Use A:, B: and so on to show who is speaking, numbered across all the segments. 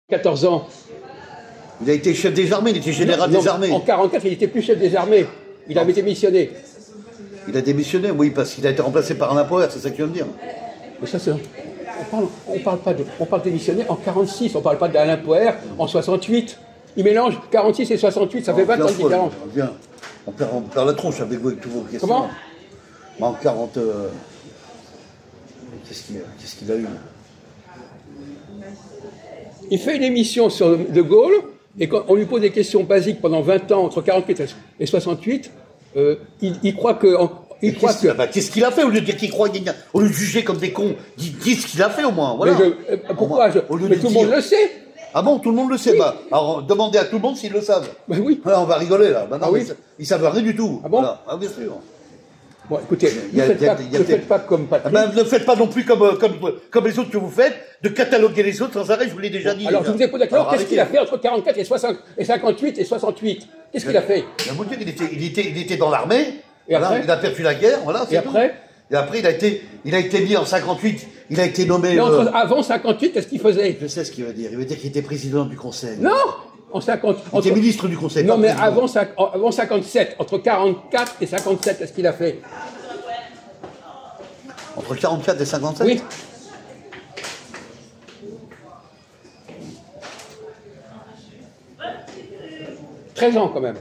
A: 14 ans.
B: Il a été chef des armées, il était général des armées.
A: En 44, il n'était plus chef des armées. Il avait démissionné.
B: Il a démissionné, oui, parce qu'il a été remplacé par un Poher, c'est ça que tu veux me dire.
A: Mais ça, c'est... On parle de démissionner en 46, on ne parle pas d'Alain Poher en 68. Il mélange 46 et 68, ça fait 20 ans de différence.
B: On perd la tronche avec vous, avec tous vos questions.
A: Comment?
B: En 40... Qu'est-ce qu'il a eu?
A: Il fait une émission sur De Gaulle, et quand on lui pose des questions basiques pendant 20 ans, entre 48 et 68, il croit que...
B: Qu'est-ce qu'il a fait au lieu de dire qu'il croit, au lieu de juger comme des cons, dis ce qu'il a fait au moins. Voilà.
A: Pourquoi Mais tout le monde le sait.
B: Ah bon, tout le monde le sait.
A: Oui.
B: Bah, alors demandez à tout le monde s'ils le savent.
A: Bah oui.
B: Voilà, on va rigoler là. Bah, non,
A: oui.
B: Ils savent rien du tout.
A: Ah bon?
B: Voilà. Ah bien sûr.
A: Bon, écoutez, ne faites pas comme Patrick.
B: Ah ben, ne faites pas non plus comme les autres que vous faites, de cataloguer les autres sans arrêt, je vous l'ai déjà dit.
A: Alors, je vous ai posé la question, qu'est-ce qu'il a fait entre 44 et 58 et 68? Qu'est-ce qu'il a fait?
B: Je vais vous dire, il était dans l'armée,
A: voilà,
B: il a perdu la guerre, voilà,
A: et après?
B: Et après, il a été mis en 58, il a été nommé...
A: Mais avant 58, qu'est-ce qu'il faisait?
B: Je sais ce qu'il veut dire, il veut dire qu'il était président du Conseil.
A: Non! En 50,
B: il était ministre du Conseil.
A: Non, mais avant 57, entre 44 et 57, qu'est-ce qu'il a fait?
B: Entre 44 et 57?
A: Oui. « 13 ans quand même. »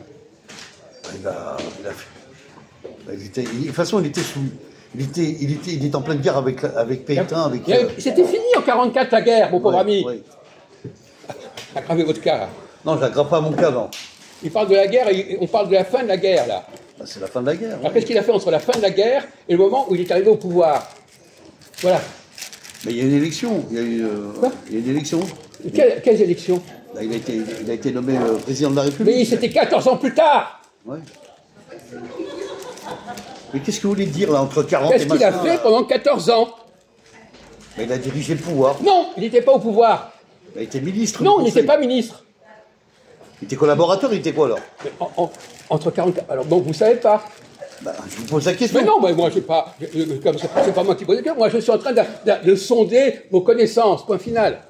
B: De toute façon, il était en pleine guerre avec Pétain.
A: C'était fini en 44 la guerre, mon pauvre ami.
B: Oui.
A: Aggravez votre cas.
B: Non, je n'aggrave pas mon cas, non.
A: Il parle de la guerre et on parle de la fin de la guerre, là.
B: Bah, c'est la fin de la guerre.
A: Alors qu'est-ce qu'il a fait entre la fin de la guerre et le moment où il est arrivé au pouvoir? Voilà.
B: Mais il y a une élection. Il y a une élection.
A: Quelles élections?
B: Là, il a été nommé président de la République.
A: Mais c'était 14 ans plus tard.
B: Ouais. Mais qu'est-ce que vous voulez dire là entre 40 et
A: qu'est-ce qu'il a fait pendant 14 ans?
B: Mais il a dirigé le pouvoir.
A: Non, il n'était pas au pouvoir.
B: Il a été ministre.
A: Non, il n'était pas ministre.
B: Il était collaborateur, il était quoi alors?
A: Entre 40... Alors donc vous ne savez pas.
B: Bah, je vous pose la question.
A: Mais non, mais moi, c'est pas moi qui pose la question. Moi, je suis en train de sonder vos connaissances, point final.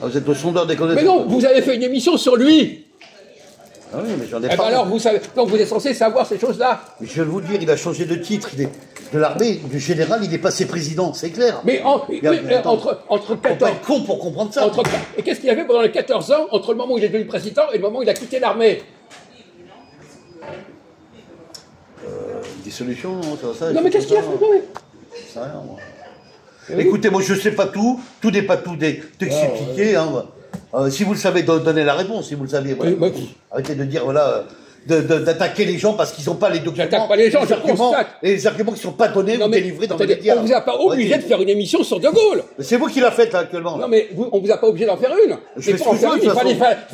B: Ah, vous êtes le sondeur des connaissances.
A: Mais non, vous avez fait une émission sur lui.
B: Ah oui, mais j'en ai
A: pas.
B: pas.
A: Alors, vous savez, donc vous êtes censé savoir ces choses-là.
B: Mais je vais vous le dire, il a changé de titre. De l'armée, du général, il est passé président, c'est clair.
A: Mais entre 14...
B: On peut être con pour comprendre ça.
A: Et qu'est-ce qu'il a fait pendant les 14 ans, entre le moment où il est devenu président et le moment où il a quitté l'armée?
B: Dissolution, ça.
A: Non, mais qu'est-ce qu'il a fait? Non, mais...
B: Je sais rien, moi. Écoutez, moi je sais pas tout n'est pas tout d'expliquer. Hein. Si vous le savez, donnez la réponse, si vous le savez. Voilà. Arrêtez de dire, voilà, d'attaquer les gens parce qu'ils n'ont pas les documents.
A: J'attaque pas les gens, je constate.
B: Et les arguments qui ne sont pas donnés ou délivrés dans les médias.
A: On vous a pas obligé de faire une émission sur De Gaulle.
B: C'est vous qui la faites là actuellement.
A: Non mais on vous a pas obligé d'en faire une.
B: Je fais ce que je veux de toute façon.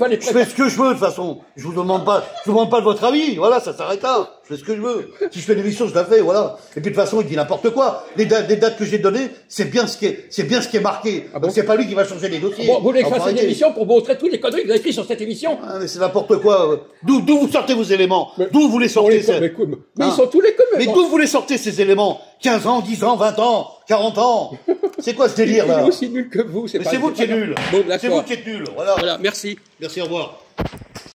B: Je fais ce que je veux de toute façon. Je vous demande pas de votre avis. Voilà, ça s'arrête là. Je fais ce que je veux. Si je fais une émission, je la fais, voilà. Et puis de toute façon, il dit n'importe quoi. Les dates que j'ai données, c'est bien ce qui est marqué.
A: Ah bon?
B: Donc c'est pas lui qui va changer les dossiers.
A: Bon, vous voulez que je fasse une émission pour montrer toutes les conneries que vous avez écrites sur cette émission?
B: Ah, mais c'est n'importe quoi. D'où vous sortez vos éléments? D'où vous les sortez?
A: Mais ils sont tous les communs.
B: Mais d'où vous les sortez ces éléments? 15 ans, 10 ans, 20 ans, 40 ans? C'est quoi ce délire là?
A: Il est aussi nul que vous.
B: Mais c'est vous qui êtes nul.
A: Bon,
B: c'est vous qui êtes nul. Voilà.
A: Voilà, merci.
B: Merci, au revoir.